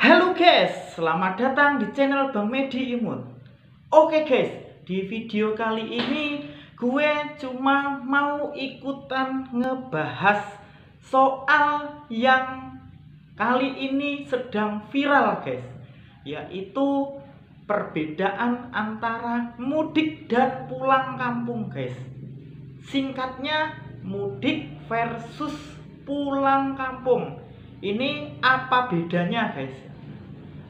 Halo guys, selamat datang di channel Bang Medi Imut. Oke guys, di video kali ini gue cuma mau ikutan ngebahas soal yang kali ini sedang viral guys, yaitu perbedaan antara mudik dan pulang kampung guys. Singkatnya, mudik versus pulang kampung. Ini apa bedanya guys?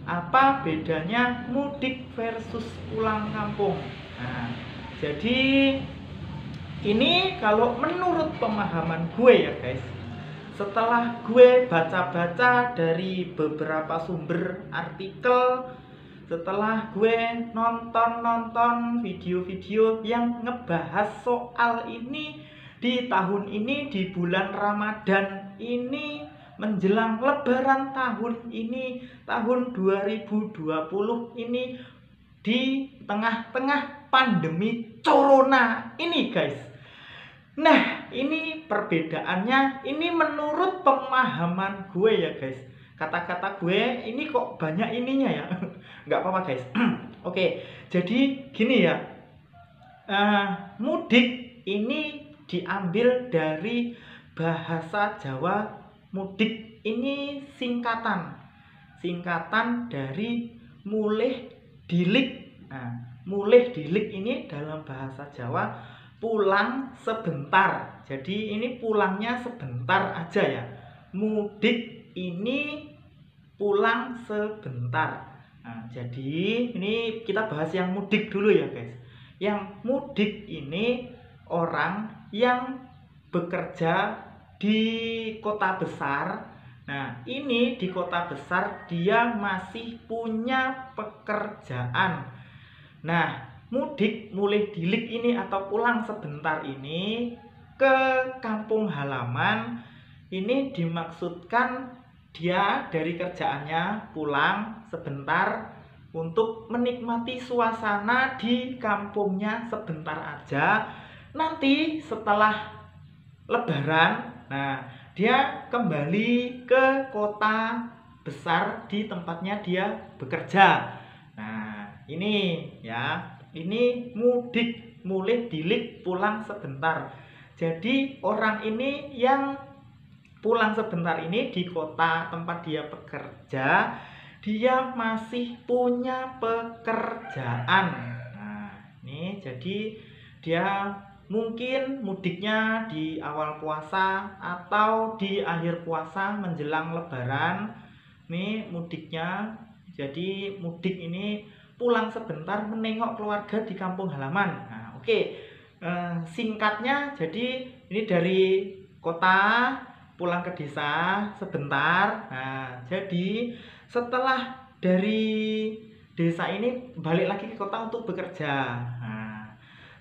Apa bedanya mudik versus pulang kampung? Nah, jadi ini kalau menurut pemahaman gue ya guys, setelah gue baca-baca dari beberapa sumber artikel, setelah gue nonton video-video yang ngebahas soal ini di tahun ini, di bulan Ramadan ini, menjelang lebaran tahun ini, tahun 2020 ini, di tengah-tengah pandemi corona ini guys. Nah, ini perbedaannya, ini menurut pemahaman gue ya guys. Kata-kata gue ini kok banyak ininya ya. Nggak apa-apa guys. Oke, jadi gini ya. Mudik ini diambil dari bahasa Jawa. Mudik ini singkatan dari mulih dilik. Nah, mulih dilik ini dalam bahasa Jawa pulang sebentar. Jadi ini pulangnya sebentar aja ya. Mudik ini pulang sebentar. Nah, jadi ini kita bahas yang mudik dulu ya guys. Yang mudik ini orang yang bekerja di kota besar. Nah, ini di kota besar dia masih punya pekerjaan. Nah, mudik mulih dilik ini atau pulang sebentar ini ke kampung halaman, ini dimaksudkan dia dari kerjaannya pulang sebentar untuk menikmati suasana di kampungnya sebentar aja. Nanti setelah lebaran, nah dia kembali ke kota besar di tempatnya dia bekerja. Nah, ini ya, ini mudik mulih dilik pulang sebentar. Jadi orang ini yang pulang sebentar ini di kota tempat dia bekerja, dia masih punya pekerjaan. Nah, ini jadi dia mungkin mudiknya di awal puasa atau di akhir puasa menjelang lebaran. Nih mudiknya. Jadi mudik ini pulang sebentar menengok keluarga di kampung halaman. Nah, oke. Singkatnya jadi ini dari kota pulang ke desa sebentar. Nah, jadi setelah dari desa ini balik lagi ke kota untuk bekerja. Nah,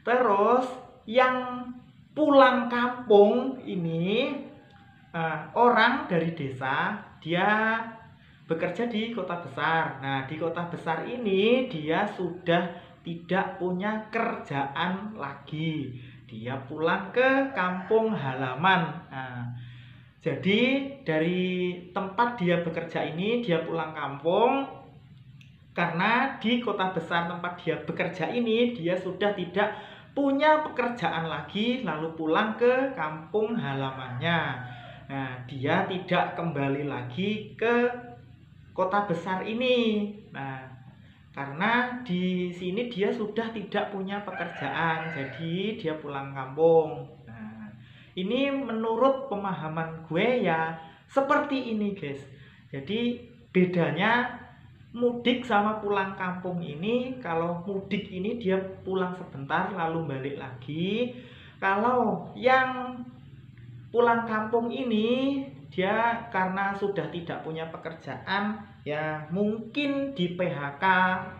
terus yang pulang kampung ini orang dari desa, dia bekerja di kota besar. Nah, di kota besar ini dia sudah tidak punya kerjaan lagi. Dia pulang ke kampung halaman. Nah, jadi dari tempat dia bekerja ini dia pulang kampung karena di kota besar tempat dia bekerja ini dia sudah tidak punya pekerjaan lagi, lalu pulang ke kampung halamannya. Nah, dia tidak kembali lagi ke kota besar ini. Nah, karena di sini dia sudah tidak punya pekerjaan, jadi dia pulang kampung. Nah, ini menurut pemahaman gue ya seperti ini guys. Jadi bedanya mudik sama pulang kampung ini, kalau mudik ini dia pulang sebentar lalu balik lagi. Kalau yang pulang kampung ini dia karena sudah tidak punya pekerjaan, ya mungkin di PHK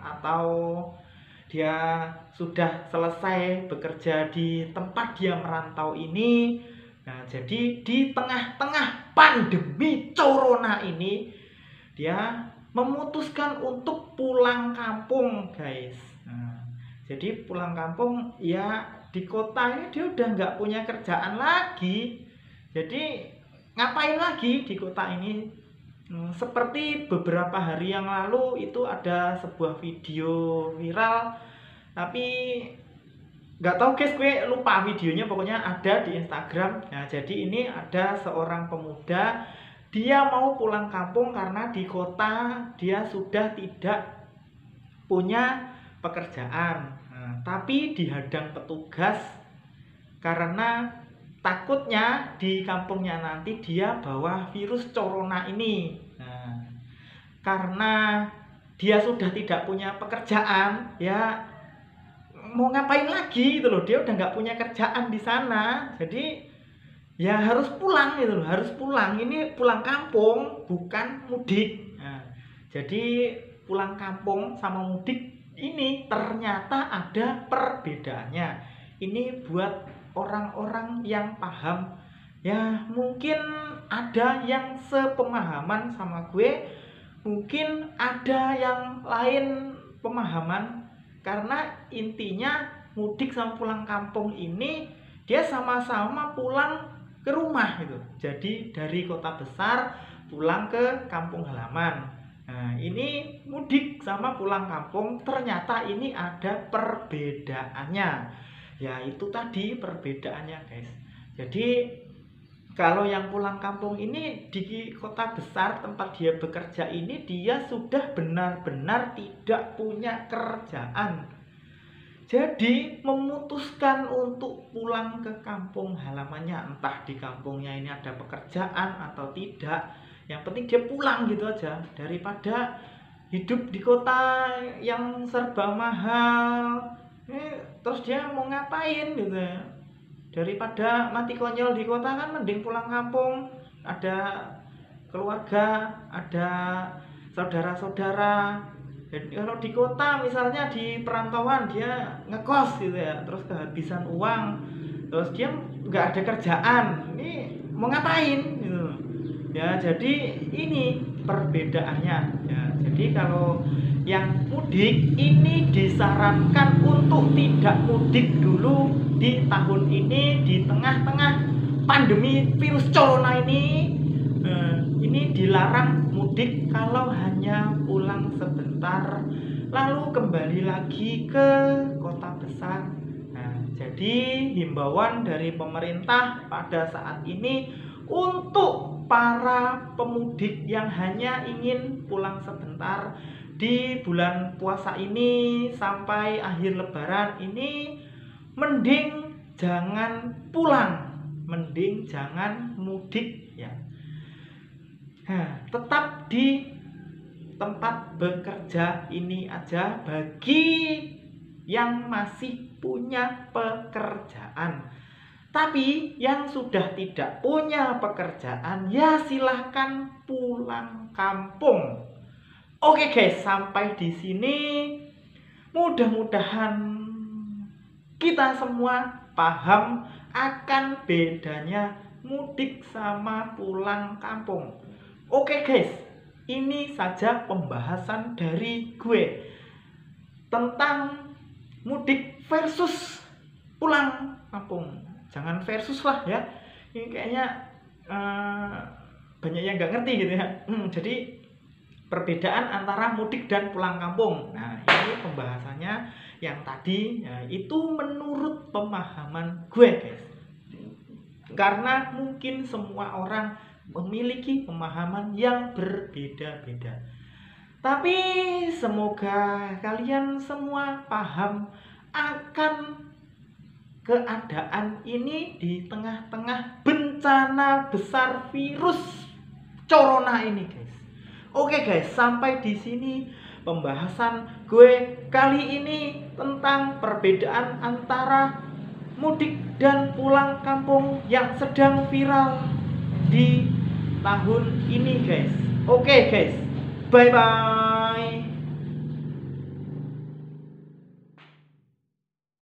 atau dia sudah selesai bekerja di tempat dia merantau ini. Nah, jadi di tengah-tengah pandemi corona ini dia memutuskan untuk pulang kampung guys. Nah, jadi pulang kampung ya di kota ini dia udah nggak punya kerjaan lagi. Jadi ngapain lagi di kota ini? Seperti beberapa hari yang lalu itu ada sebuah video viral, tapi nggak tahu guys, gue lupa videonya, pokoknya ada di Instagram. Nah, jadi ini ada seorang pemuda, dia mau pulang kampung karena di kota dia sudah tidak punya pekerjaan. Nah, tapi dihadang petugas karena takutnya di kampungnya nanti dia bawa virus corona ini. Nah, karena dia sudah tidak punya pekerjaan, ya mau ngapain lagi gitu loh, dia udah nggak punya kerjaan di sana, jadi ya harus pulang gitu loh, harus pulang. Ini pulang kampung bukan mudik. Nah, jadi pulang kampung sama mudik ini ternyata ada perbedaannya. Ini buat orang-orang yang paham, ya mungkin ada yang sepemahaman sama gue, mungkin ada yang lain pemahaman. Karena intinya mudik sama pulang kampung ini dia sama-sama pulang ke rumah gitu. Jadi dari kota besar pulang ke kampung halaman. Nah, ini mudik sama pulang kampung ternyata ini ada perbedaannya. Ya itu tadi perbedaannya guys. Jadi kalau yang pulang kampung ini di kota besar tempat dia bekerja ini, dia sudah benar-benar tidak punya kerjaan. Jadi memutuskan untuk pulang ke kampung halamannya, entah di kampungnya ini ada pekerjaan atau tidak. Yang penting dia pulang gitu aja, daripada hidup di kota yang serba mahal. Terus dia mau ngapain gitu ya? Daripada mati konyol di kota kan mending pulang kampung, ada keluarga, ada saudara-saudara. Jadi kalau di kota misalnya di perantauan dia ngekos gitu ya, terus kehabisan uang, terus dia nggak ada kerjaan, ini mau ngapain gitu ya. Jadi ini perbedaannya ya. Jadi kalau yang mudik ini disarankan untuk tidak mudik dulu di tahun ini, di tengah-tengah pandemi virus corona ini. Ini dilarang mudik kalau hanya pulang sebentar lalu kembali lagi ke kota besar. Nah, jadi himbauan dari pemerintah pada saat ini untuk para pemudik yang hanya ingin pulang sebentar di bulan puasa ini sampai akhir lebaran ini, mending jangan pulang, mending jangan mudik ya. Tetap di tempat bekerja ini aja bagi yang masih punya pekerjaan. Tapi yang sudah tidak punya pekerjaan, ya silahkan pulang kampung. Oke guys, sampai di sini. Mudah-mudahan kita semua paham akan bedanya mudik sama pulang kampung. Oke guys, ini saja pembahasan dari gue tentang mudik versus pulang kampung. Jangan versus lah ya, ini kayaknya banyak yang nggak ngerti gitu ya. Jadi perbedaan antara mudik dan pulang kampung. Nah, ini pembahasannya yang tadi ya, itu menurut pemahaman gue guys. Karena mungkin semua orang memiliki pemahaman yang berbeda-beda. Tapi semoga kalian semua paham akan keadaan ini di tengah-tengah bencana besar virus corona ini guys. Oke guys, sampai di sini pembahasan gue kali ini tentang perbedaan antara mudik dan pulang kampung yang sedang viral di tahun ini guys. Oke guys, bye bye.